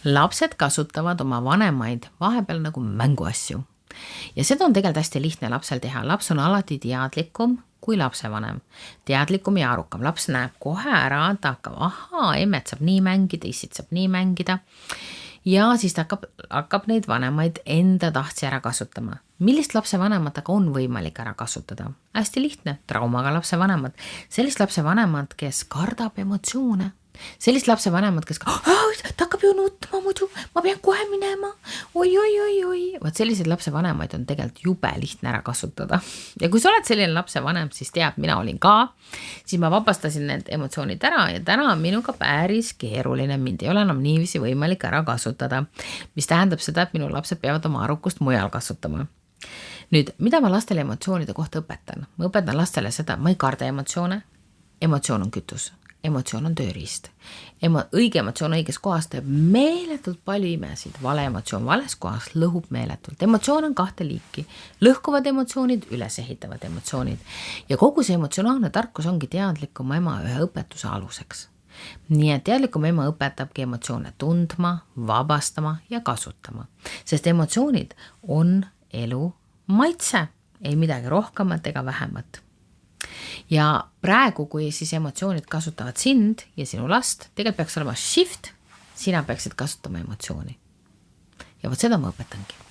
Lapsed kasutavad oma vanemaid vahepeal nagu mänguasju. Ja seda on tegelikult hästi lihtne lapsel teha. Laps on alati teadlikum kui lapsevanem. Teadlikum ja arukam. Laps näeb kohe ära, ta hakkab, emmet saab nii mängida, issid saab nii mängida. Ja siis ta hakkab neid vanemaid enda tahtsi ära kasutama. Millist lapsevanemat aga on võimalik ära kasutada? Hästi lihtne, traumaga lapsevanemad. Sellist lapsevanemad, kes kardab emotsioone. Sellist lapsevanemad, kes ta hakkab ju nutma muidu, ma pean kohe minema, oi. Vaat sellised lapsevanemaid on tegelikult jube lihtne ära kasutada. Ja kui sa oled selline lapsevanem, siis tead, mina olin ka, siis ma vabastasin need emotsioonid ära ja täna on minuga päris keeruline, mind ei ole enam niiviisi võimalik ära kasutada, mis tähendab seda, et minu lapsed peavad oma arukust mujal kasutama. Nüüd, mida ma lastele emotsioonide kohta õpetan? Ma õpetan lastele seda, ma ei karda emotsioone, emotsioon on kütus. Emotsioon on tööriist. Õige emotsioon õiges kohas teeb meeletult palju imesid. Vale emotsioon vales kohas lõhub meeletult. Emotsioon on 2 liiki. Lõhkuvad emotsioonid, üles ehitavad emotsioonid. Ja kogu see emotsionaalne tarkus ongi teadlikum ema ühe õpetuse aluseks. Nii et teadlikum ema õpetabki emotsioone tundma, vabastama ja kasutama. Sest emotsioonid on elu maitse. Ei midagi rohkemat ega vähemat. Ja praegu, kui siis emotsioonid kasutavad sind ja sinu last, tegelikult peaks olema shift, sina peaksid kasutama emotsiooni. Ja vot seda ma õpetangi.